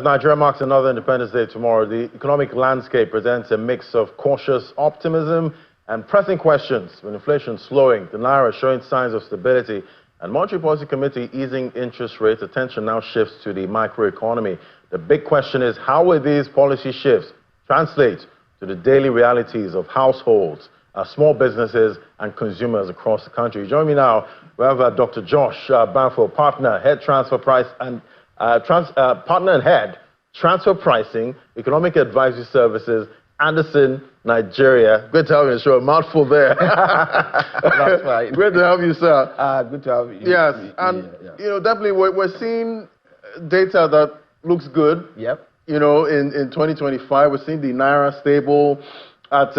Nigeria marks another Independence Day tomorrow, the economic landscape presents a mix of cautious optimism and pressing questions. With inflation slowing, the Naira showing signs of stability, and Monetary Policy Committee easing interest rates, attention now shifts to the microeconomy. The big question is, how will these policy shifts translate to the daily realities of households, small businesses, and consumers across the country? Join me now. We have Dr. Josh Banfo, partner, head transfer price and partner and head transfer pricing, economic advisory services, Anderson, Nigeria. Good to have you on the show. A mouthful there. That's right. Great to have you, sir. Good to have you. Yes, and you know, definitely we're seeing data that looks good. Yep. You know, in 2025, we're seeing the Naira stable at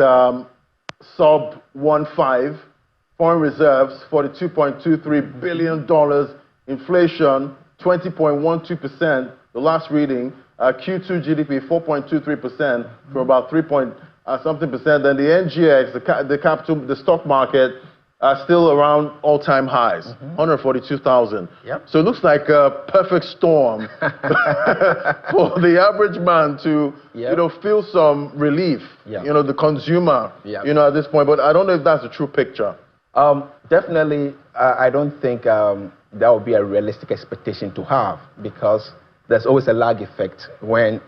sub 1.5, foreign reserves $42.23 billion, inflation 20.12%, the last reading, Q2 GDP 4.23% from about 3-something percent. Then the NGX, the capital, the stock market, are still around all-time highs, 142,000. Yep. So it looks like a perfect storm for the average man to, you know, feel some relief. You know, the consumer, you know, at this point. But I don't know if that's a true picture. Definitely, I don't think that would be a realistic expectation to have, because there's always a lag effect when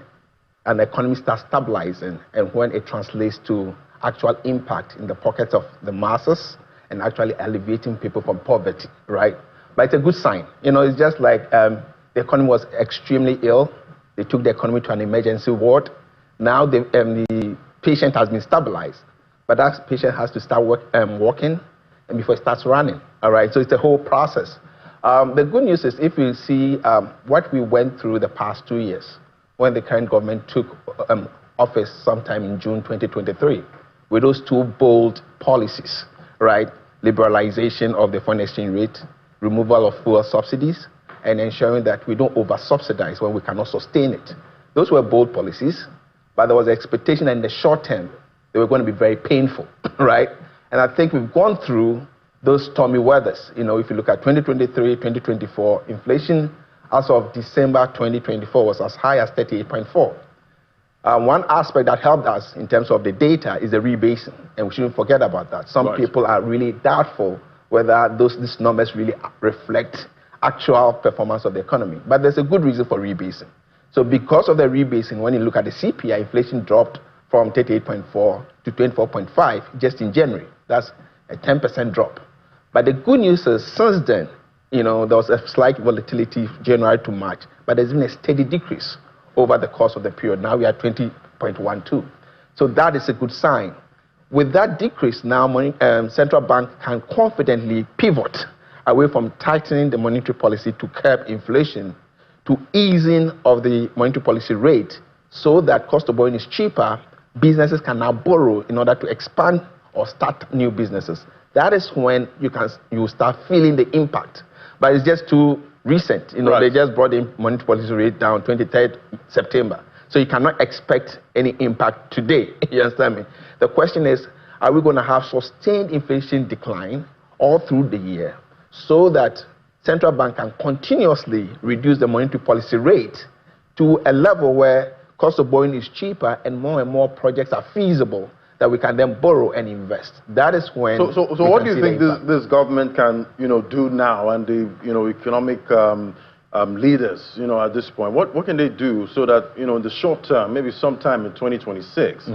an economy starts stabilizing and when it translates to actual impact in the pockets of the masses and actually alleviating people from poverty, right? But it's a good sign. You know, it's just like the economy was extremely ill. They took the economy to an emergency ward. Now the patient has been stabilized, but that patient has to start walking and before it starts running, all right? So it's a whole process. The good news is, if you see what we went through the past 2 years, when the current government took office sometime in June 2023, with those two bold policies, right? Liberalization of the foreign exchange rate, removal of fuel subsidies, and ensuring that we don't over-subsidize when we cannot sustain it. Those were bold policies, but there was an expectation that in the short term, they were going to be very painful, right? And I think we've gone through those stormy weathers. You know, if you look at 2023, 2024, inflation as of December 2024 was as high as 38.4. One aspect that helped us in terms of the data is the rebasing, and we shouldn't forget about that. Some people are really doubtful whether these numbers really reflect actual performance of the economy. But there's a good reason for rebasing. So because of the rebasing, when you look at the CPI, inflation dropped from 38.4 to 24.5 just in January. That's a 10% drop. But the good news is, since then, you know, there was a slight volatility January to March, but there's been a steady decrease over the course of the period. Now we are 20.12. So that is a good sign. With that decrease, now central bank can confidently pivot away from tightening the monetary policy to curb inflation to easing of the monetary policy rate, so that cost of borrowing is cheaper. Businesses can now borrow in order to expand or start new businesses. That is when you start feeling the impact. But it's just too recent. You know, they just brought the monetary policy rate down 23rd September. So you cannot expect any impact today. You understand me? The question is, are we going to have sustained inflation decline all through the year, so that central bank can continuously reduce the monetary policy rate to a level where cost of borrowing is cheaper and more projects are feasible that we can then borrow and invest? That is when. So what do you think this government can, you know, do now, and the, you know, economic leaders, you know, at this point? What can they do so that, you know, in the short term, maybe sometime in 2026,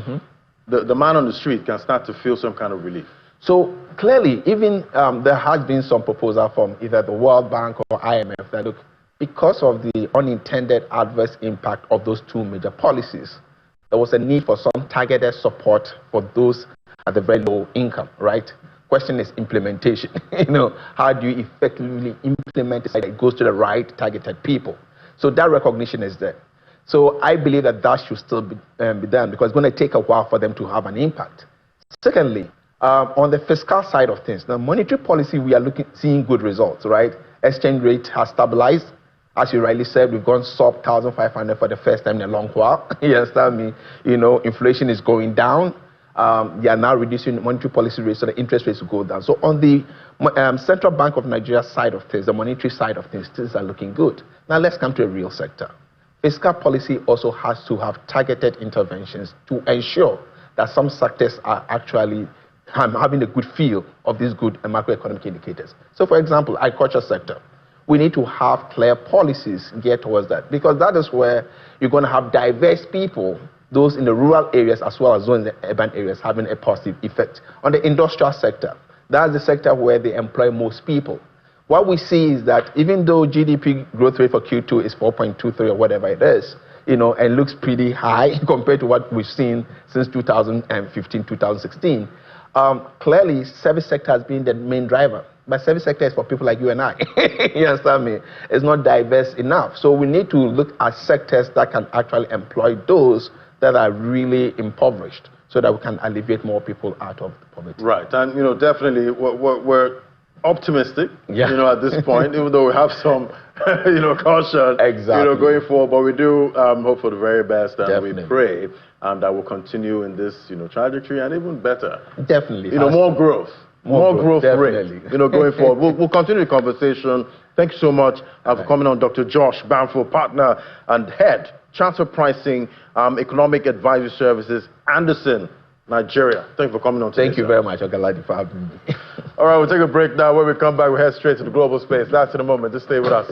the man on the street can start to feel some kind of relief? So clearly, even there has been some proposal from either the World Bank or IMF that, look, because of the unintended adverse impact of those two major policies, there was a need for some targeted support for those at the very low income, right? Question is implementation. You know, how do you effectively implement it so that it goes to the right targeted people? So that recognition is there. So I believe that should still be done, because it's going to take a while for them to have an impact. Secondly, on the fiscal side of things, the monetary policy, we are seeing good results, right? Exchange rate has stabilized. As you rightly said, we've gone sub 1,500 for the first time in a long while. You understand me? You know, inflation is going down. They are now reducing the monetary policy rate, so the interest rates will go down. So on the Central Bank of Nigeria side of things, the monetary side of things are looking good. Now let's come to a real sector. fiscal policy also has to have targeted interventions to ensure that some sectors are actually having a good feel of these good macroeconomic indicators. So, for example, agriculture sector. We need to have clear policies geared towards that, because that is where you're going to have diverse people, those in the rural areas as well as those in the urban areas, having a positive effect. On the industrial sector, that's the sector where they employ most people. What we see is that even though GDP growth rate for Q2 is 4.23 or whatever it is, and looks pretty high compared to what we've seen since 2015, 2016, clearly service sector has been the main driver. But service sector is for people like you and I. You understand me? It's not diverse enough. So we need to look at sectors that can actually employ those that are really impoverished, so that we can alleviate more people out of poverty. Right, and definitely we're optimistic, at this point, even though we have some, caution, going forward. But we do hope for the very best, and we pray that we'll continue in this, trajectory, and even better. Definitely. More growth. More growth rate, going forward. We'll continue the conversation. Thank you so much for coming on, Dr. Josh Bamford, partner and head, transfer pricing, economic advisory services, Anderson, Nigeria. Thank you for coming on today. Thank you very much, Ogaladi, for having me. All right, we'll take a break now. When we come back, we'll head straight to the global space. That's in a moment. Just stay with us.